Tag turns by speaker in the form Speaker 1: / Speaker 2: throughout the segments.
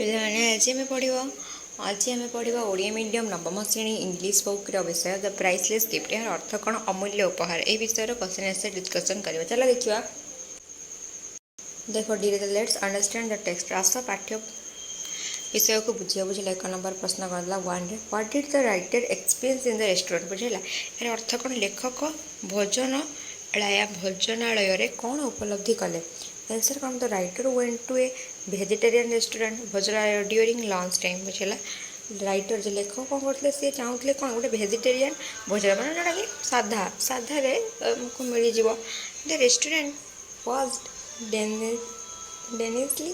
Speaker 1: ପିଲାମାନେ ଆଜି ଆମେ ପଢ଼ିବା ଓଡ଼ିଆ ମିଡ଼ିୟମ୍ ନବମ ଶ୍ରେଣୀ ଇଂଲିଶ ବୁକ୍ର ବିଷୟ ଦ ପ୍ରାଇସଲେସ୍ ଗିଫ୍ଟ। ଏହାର ଅର୍ଥ କ'ଣ? ଅମୂଲ୍ୟ ଉପହାର। ଏହି ବିଷୟରେ କ୍ୱେଶ୍ଚନ୍ ଆନ୍ସର୍ ଡିସ୍କସନ୍ କରିବା। ଚାଲ ଦେଖିବା। ଦେଖ dear let's understand the text. ଆସ ପାଠ୍ୟ ବିଷୟକୁ ବୁଝିବା। ବୁଝିଲା। 1 ନମ୍ବର ପ୍ରଶ୍ନ କରିଦେଲା 1ରେ what did the writer experience in the restaurant. ବୁଝିଲା। ଏହାର ଅର୍ଥ କ'ଣ? ଲେଖକ ଭୋଜନାଳୟରେ କ'ଣ ଉପଲବ୍ଧି କଲେ? आंसर कौन? The writer went to a vegetarian restaurant भोजनालय ड्यूरिंग लंच टाइम। बुझेगा। राइटर जो लेखक कौन करते सी चाहूले कौन गोटे भेजिटेरियन भोजन मैंने जोटा कि साधा साधारे को मिल जाव। The restaurant was densely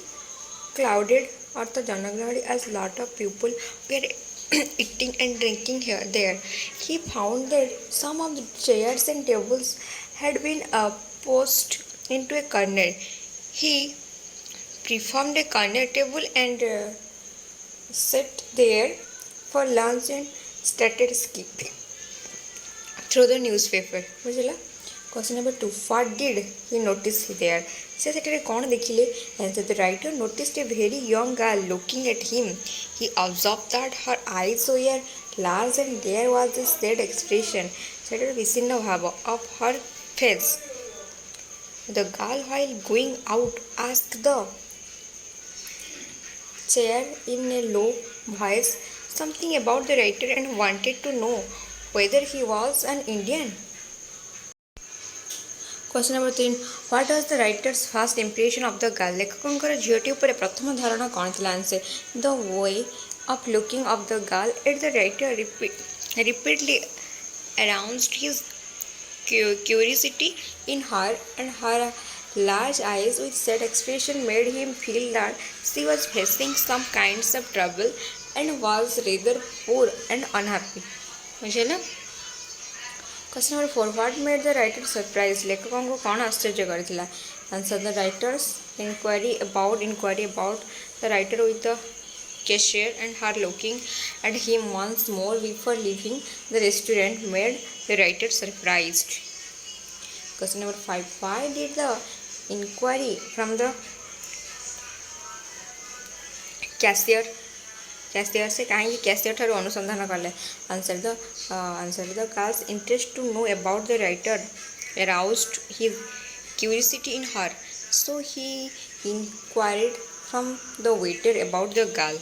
Speaker 1: crowded अर्थ जनगहली as lot of people were eating and drinking here there. He found that some of the chairs and tables had been pushed into a corner. He preferred a corner table and sat there for lunch and started skipping through the newspaper. बुझला। Question number 2 what did he notice there? से सेठे कौन देखिले? Answer the writer noticed a very young girl looking at him. He observed that her eyes were large and there was a sad expression. सेठे विषण्ण भाव of her face. The girl, while going out, asked the chair in a low voice something about the writer and wanted to know whether he was an Indian. Question number 3 what was the writer's first impression of the girl? लेखकंकर झीटी उपर प्रथम धारणा कौन थी? Answer the way of looking of the girl at the writer repeatedly aroused his curiosity in her, and her large eyes with sad expression made him feel that she was facing some kinds of trouble and was rather poor and unhappy. बुझेला। Question number 4 what made the writer surprised? लेखकों को कौन आश्चर्य करथिला? Answer the writers inquiry about the writer with the cashier and her looking at him once more before leaving the restaurant made the writer surprised. Question number 5 why did the inquiry from the cashier से कहीं cashier ठार अनुसंधान कले? Answer the girl's interest to know about the writer aroused his curiosity in her, so he inquired from the waiter about the girl.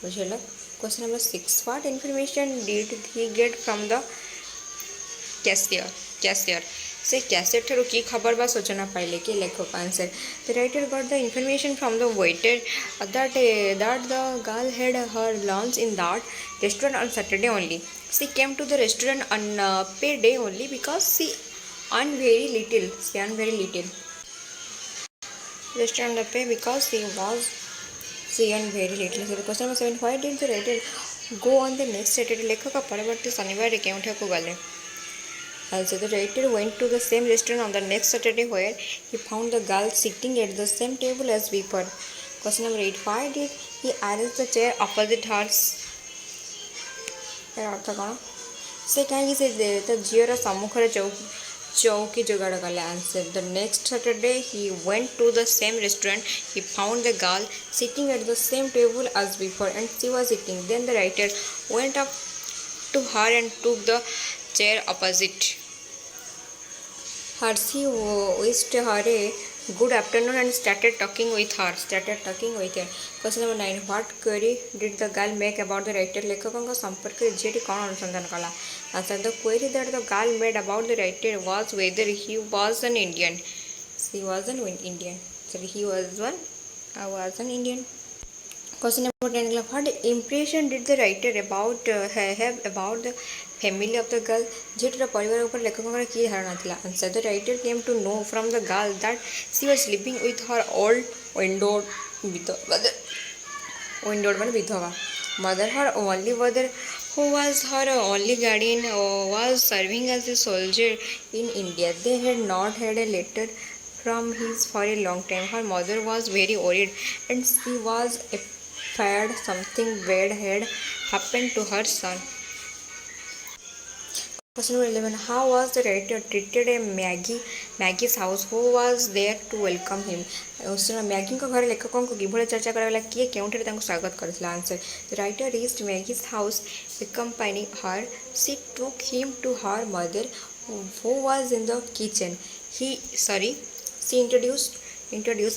Speaker 1: बुझेला। Question number 6 what information did he get from the cashier से cashier ठार की खबर बा सूचना पाइले कि? लेखक। Answer the writer got the information from the waiter that the girl had her lunch in that restaurant on Saturday only. She came to the restaurant on payday only because she earned very little. Restaurant the pay because she earned very little. So question number 7 why did the writer go on the next Saturday? लेखक परवर्ती शनिवार केउठा को गले? Also, the writer went to the same restaurant on the next Saturday where he found the girl sitting at the same table as before. Question number 8 why did he arrange the chair opposite hers? अर्थ कौन? से कहीं से झीर सम्मुखें चौकी जोगाड़ कले? Answer the next Saturday he went to the same restaurant. He found the girl sitting at the same table as before and she was eating. Then the writer went up to her and took the chair opposite her. She wished her a good afternoon and started talking with her. Question number 9 what query did the girl make about the writer? लेखकों का संपर्क झीटी कौन अनुसंधान कला? Answer the query that the girl made about the writer was whether he was an Indian. He was an Indian. Question number 10 what impression did the writer have about the family of the girl? झीटर परिवार ऊपर लेखकों का की धारणा थिला? Answer the writer came to know from the girl that she was living with her old widowed विधवा mother. Her only brother, who was her only guardian, was serving as a soldier in India. They had not had a letter from his for a long time. Her mother was very worried and she was afraid something bad had happened to her son. Question number 11. How was the writer treated at Maggie's house? Who was there to welcome him? मैगीଙ୍କ ଘରେ ଲେଖକଙ୍କୁ କିଭଳି ଚର୍ଚ୍ଚା କରାଗଲା? କିଏ କେଉଁଠାରେ ତାଙ୍କୁ ସ୍ୱାଗତ କରିଥିଲା? Answer. The writer reached Maggie's house accompanying her. She took him to her mother, who was in the kitchen. She introduced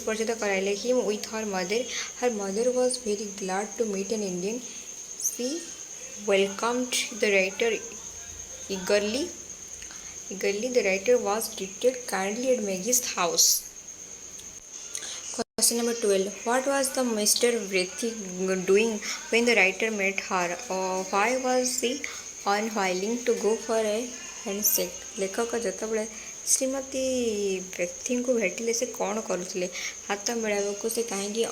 Speaker 1: परिचित कराइले him with her mother. Her mother was very glad to meet an Indian. She welcomed the writer eagerly. The writer was treated kindly at Maggie's house. Question number 12. What was the Mr. Brethi doing when the writer met her? Why was she unwilling to go for a handshake? लेखक ଯେତେବେଳେ ଶ୍ରୀମତୀ ବ୍ୟକ୍ତିଙ୍କୁ ଭେଟିଲେ ସେ କ'ଣ କରୁଥିଲେ? ହାତ ମିଳାଇବାକୁ ସେ କାହିଁକି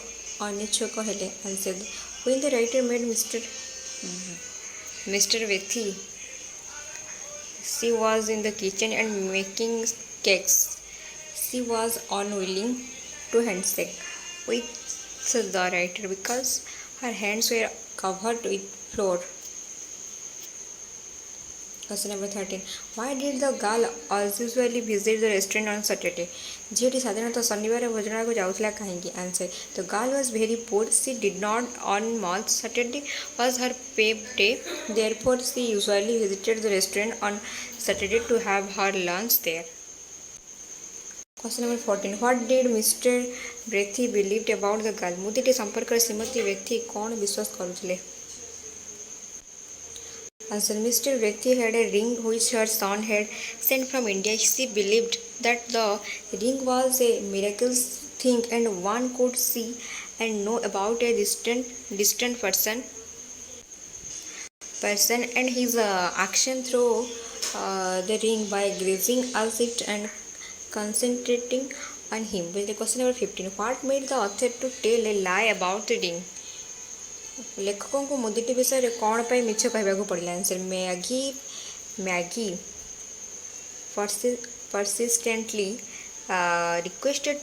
Speaker 1: ଅନିଚ୍ଛୁକ ହେଲେ? Answer. When the writer met Mr. Brethi, she was in the kitchen and making cakes. She was unwilling to handshake with the writer because her hands were covered with flour. Question number 13. Why did the girl usually visit the restaurant on Saturday? ଝିଅଟି ସାଧାରଣତଃ ଶନିବାର ଭୋଜନକୁ ଯାଉଥିଲା କାହିଁକି? Answer. The girl was very poor. She did not earn much. Saturday was her pay day. Therefore, she usually visited the restaurant on Saturday to have her lunch there. Question number 14. What did Mr. Brethi believed about the girl? ମୁଦିଟି ସମ୍ପର୍କରେ ଶ୍ରୀମତୀ ବ୍ରେଥି କ'ଣ ବିଶ୍ୱାସ କରୁଥିଲେ? Answer. Mr. Brethi had a ring which her son had sent from India. She believed that the ring was a miraculous thing and one could see and know about a distant person and his action through the ring by gazing at it and concentrating on him. Question number 15. What made the author to tell a lie about the ring? ଲେଖକଙ୍କୁ ମୁଦିଟି ବିଷୟରେ କ'ଣ ପାଇଁ ମିଛ କହିବାକୁ ପଡ଼ିଲା? Answer. Maggi persistently requested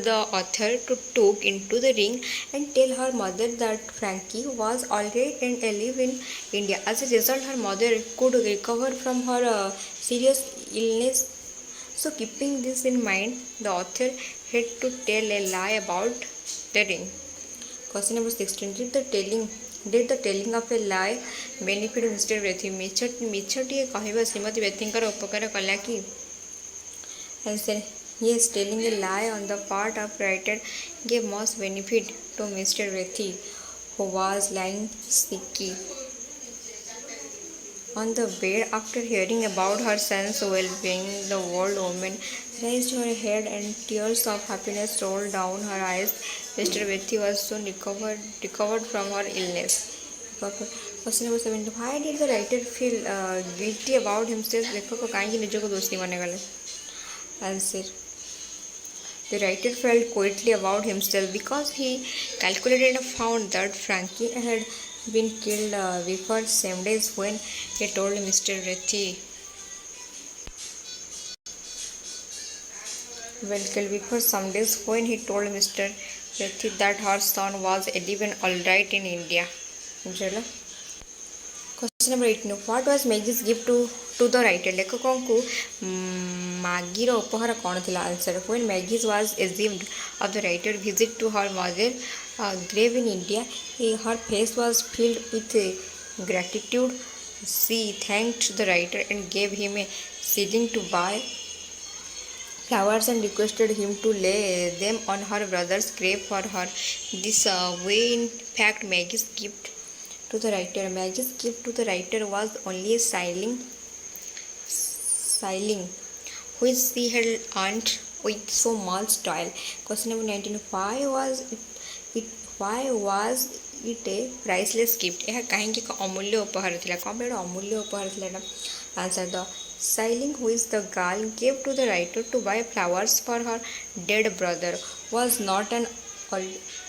Speaker 1: the author to took into the ring and tell her mother that Frankie was alright and alive in India. As a result, her mother could recover from her serious illness. So, keeping this in mind, the author had to tell a lie about the ring. Question number 16. Did the telling of a lie benefit Mr. Brethi? ମିଛଟିଏ କହିବା ଶ୍ରୀମତୀ ବ୍ରେଥିଙ୍କର ଉପକାର କଲା କି? Answer. Yes, telling a lie on the part of writer gave much benefit to Mr. Brethi, who was lying sick on the bed after hearing about her son's well-being. The old woman raised her head and tears of happiness rolled down her eyes. Mr. Brethi was soon recovered from her illness. Question number 17. Why did the writer feel guilty about himself? लेखक काहेंकि निजको दोषी मानेगले? Answer. The writer felt quietly about himself because he calculated and found that Frankie had been killed before same days when he told Mr. Brethi. That her son was alive and alright in India. Question number 18. What was Maggie's gift to the writer? ଲେଖକଙ୍କୁ ମାଗିର ଉପହାର କ'ଣ ଥିଲା? Answer. When Maggie was ashamed of the writer's visit to her mother grave in India, her face was filled with gratitude. She thanked the writer and gave him a shilling to buy flowers and requested him to lay them on her brother's grave for her. This way, in fact, Maggie's gift to the writer was only a shilling which she had earned with so much toil. Question number 19. Why was it a priceless gift? ଏହା କାହିଁକି ଏକ ଅମୂଲ୍ୟ ଉପହାର ଥିଲା? କ'ଣ ପାଇଁ ଅମୂଲ୍ୟ ଉପହାର ଥିଲା ଏଇଟା? Answer. The shilling which the girl gave to the writer to buy flowers for her dead brother was not an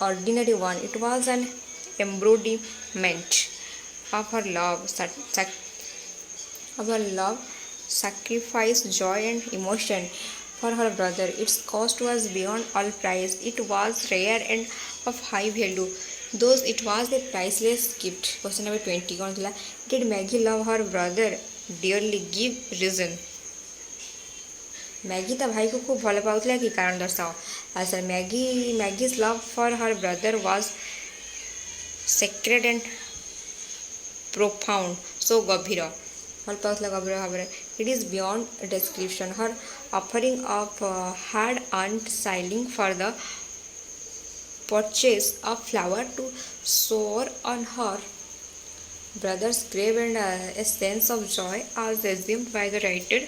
Speaker 1: ordinary one. It was an embodiment of her love, sacrifice, joy and emotion for her brother. Its cost was beyond all price. It was rare and of high value, thus it was a priceless gift. Question number 20. Did Maggie love her brother dearly give reason. Maggie ता भाई को खूब भल पाउଥିଲା कि कारण दर्शाओ. Answer Maggie's love for her brother was sacred and profound. सो गभीर भल पाउଥିଲା गभीर भाव में. It is beyond description. Her offering of hard earned sailing for the purchase of flower to soar on her brother's grave, and a sense of joy as assumed by the writer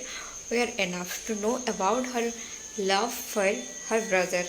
Speaker 1: were enough to know about her love for her brother.